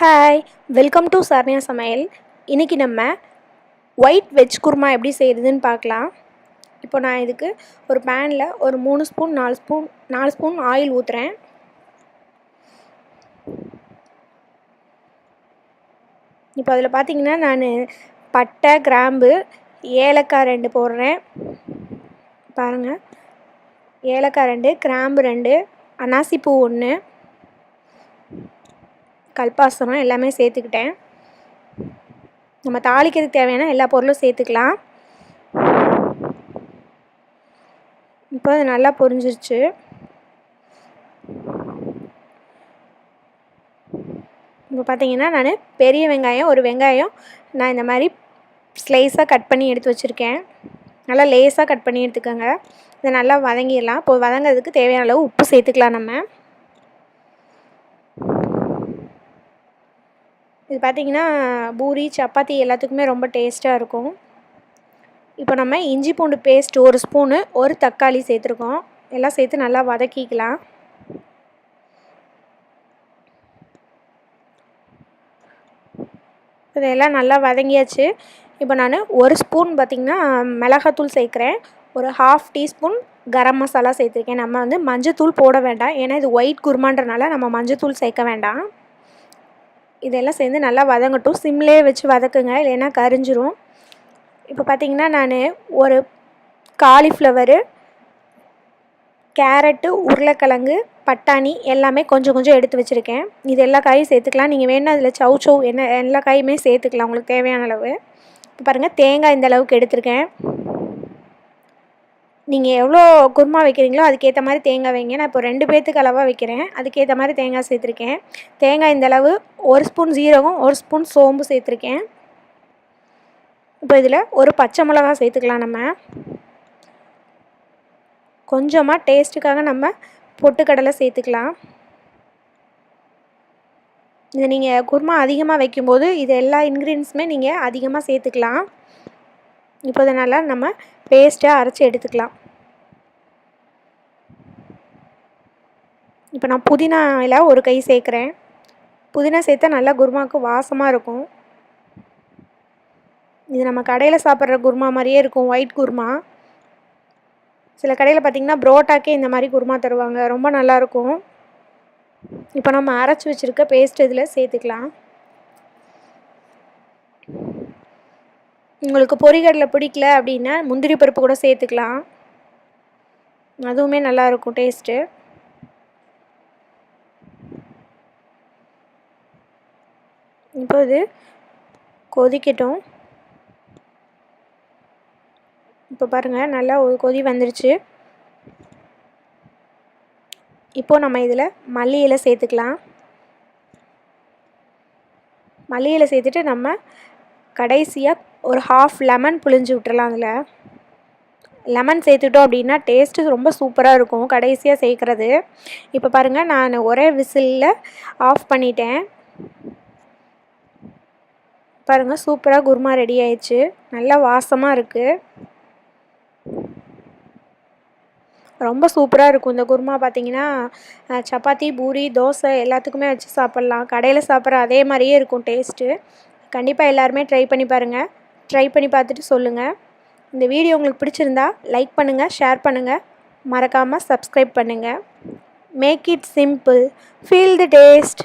Hi, welcome to Saranya சமையல். இன்றைக்கி நம்ம ஒயிட் வெஜ் குருமா எப்படி செய்கிறதுன்னு பார்க்கலாம். இப்போ நான் இதுக்கு ஒரு பேனில் ஒரு 4 ஸ்பூன் ஆயில் ஊற்றுறேன். இப்போ அதில் பார்த்திங்கன்னா நான் பட்டை, கிராம்பு, ஏலக்காய் 2 போடுறேன். பாருங்கள், ஏலக்காய் 2, கிராம்பு 2, அன்னாசிப்பூ 1, கல்பாசனம் எல்லாமே சேர்த்துக்கிட்டேன். நம்ம தாளிக்கிறதுக்கு தேவையான எல்லா பொருளும் சேர்த்துக்கலாம். இப்போ அது நல்லா பொரிஞ்சிருச்சு. இப்போ பார்த்தீங்கன்னா நான் பெரிய வெங்காயம், ஒரு வெங்காயம் நான் இந்த மாதிரி ஸ்லைஸாக கட் பண்ணி எடுத்து வச்சுருக்கேன். நல்லா லேஸாக கட் பண்ணி எடுத்துக்கோங்க. இதை நல்லா வதங்கிடலாம். இப்போ வதங்கிறதுக்கு தேவையான அளவு உப்பு சேர்த்துக்கலாம். நம்ம இது பார்த்திங்கன்னா பூரி, சப்பாத்தி எல்லாத்துக்குமே ரொம்ப டேஸ்ட்டாக இருக்கும். இப்போ நம்ம இஞ்சி பூண்டு பேஸ்ட் 1 ஸ்பூனு, ஒரு தக்காளி சேர்த்துருக்கோம். எல்லாம் சேர்த்து நல்லா வதக்கிக்கலாம். இதெல்லாம் நல்லா வதங்கியாச்சு. இப்போ நான் 1 ஸ்பூன் பார்த்திங்கன்னா மிளகாத்தூள் சேர்க்குறேன். ஒரு 1/2 டீஸ்பூன் கரம் மசாலா சேர்த்துருக்கேன். நம்ம மஞ்சத்தூள் போட வேண்டாம், ஏன்னா இது ஒயிட் குருமான்றனால நம்ம மஞ்சத்தூள் சேர்க்க வேண்டாம். இதெல்லாம் சேர்ந்து நல்லா வதங்கட்டும். சிம்லேயே வச்சு வதக்குங்க, இல்லைன்னா கரிஞ்சிரும். இப்போ பார்த்திங்கன்னா நான் ஒரு காலிஃப்ளவரு, கேரட்டு, உருளைக்கிழங்கு, பட்டாணி எல்லாமே கொஞ்சம் கொஞ்சம் எடுத்து வச்சுருக்கேன். இது எல்லா காயும் சேர்த்துக்கலாம். நீங்கள் வேணால் அதில் சௌ எல்லா காயுமே சேர்த்துக்கலாம் உங்களுக்கு தேவையான அளவு. இப்போ பாருங்கள், தேங்காய் இந்த அளவுக்கு எடுத்திருக்கேன். நீங்கள் எவ்வளோ குருமா வைக்கிறீங்களோ அதுக்கேற்ற மாதிரி தேங்காய் வைங்க. நான் இப்போ 2 பேர்த்துக்கு அளவாக வைக்கிறேன், அதுக்கேற்ற மாதிரி தேங்காய் சேர்த்துருக்கேன். தேங்காய் இந்த அளவு, 1 ஸ்பூன் ஜீரகம், 1 ஸ்பூன் சோம்பு சேர்த்துருக்கேன். இப்போ இதில் ஒரு பச்சை மிளகாய் சேர்த்துக்கலாம். நம்ம கொஞ்சமாக டேஸ்ட்டுக்காக நம்ம பொட்டுக்கடலை சேர்த்துக்கலாம். இது நீங்கள் குருமா அதிகமாக வைக்கும்போது இது எல்லா இன்க்ரீடியன்ஸுமே நீங்கள் அதிகமாக சேர்த்துக்கலாம். இப்போ இதை நல்லா நம்ம பேஸ்ட்டாக அரைச்சி எடுத்துக்கலாம். இப்போ நான் புதினா இலை 1 கை சேர்க்குறேன். புதினா சேர்த்தா நல்லா குருமாவுக்கு வாசமாக இருக்கும். இது நம்ம கடையில் சாப்பிட்ற குருமா மாதிரியே இருக்கும், ஒயிட் குருமா. சில கடையில் பார்த்திங்கன்னா புரோட்டாக்கே இந்த மாதிரி குருமா தருவாங்க, ரொம்ப நல்லாயிருக்கும். இப்போ நம்ம அரைச்சி வச்சுருக்க பேஸ்ட் இதில் சேர்த்துக்கலாம். உங்களுக்கு பொரிகடலை பிடிக்கல அப்படின்னா முந்திரி பருப்பு கூட சேர்த்துக்கலாம், அதுவுமே நல்லாயிருக்கும் டேஸ்ட்டு. இப்போ இது கொதிக்கட்டும். இப்போ பாருங்கள், நல்லா ஒரு கொதி வந்துருச்சு. இப்போது நம்ம இதில் மல்லி இலை சேர்த்துக்கலாம். மல்லி இலை சேர்த்துட்டு நம்ம கடைசியாக ஒரு 1/2 லெமன் புழிஞ்சு விட்டுறலாம். அதில் லெமன் சேர்த்துட்டோம் அப்படின்னா டேஸ்ட்டு ரொம்ப சூப்பராக இருக்கும் கடைசியாக சேர்க்குறது. இப்போ பாருங்கள், நான் ஒரே விசிலில் ஆஃப் பண்ணிட்டேன். பாருங்கள், சூப்பராக குருமா ரெடி ஆயிடுச்சு. நல்லா வாசமாக இருக்குது, ரொம்ப சூப்பராக இருக்கும். இந்த குருமா பார்த்திங்கன்னா சப்பாத்தி, பூரி, தோசை எல்லாத்துக்குமே வச்சு சாப்பிட்லாம். கடையில் சாப்பிட்ற அதே மாதிரியே இருக்கும் டேஸ்ட்டு. கண்டிப்பாக எல்லாருமே ட்ரை பண்ணி பாருங்கள். ட்ரை பண்ணி பார்த்துட்டு சொல்லுங்கள். இந்த வீடியோ உங்களுக்கு பிடிச்சிருந்தா லைக் பண்ணுங்கள், ஷேர் பண்ணுங்கள், மறக்காமல் சப்ஸ்கிரைப் பண்ணுங்கள். Make it simple, feel the taste.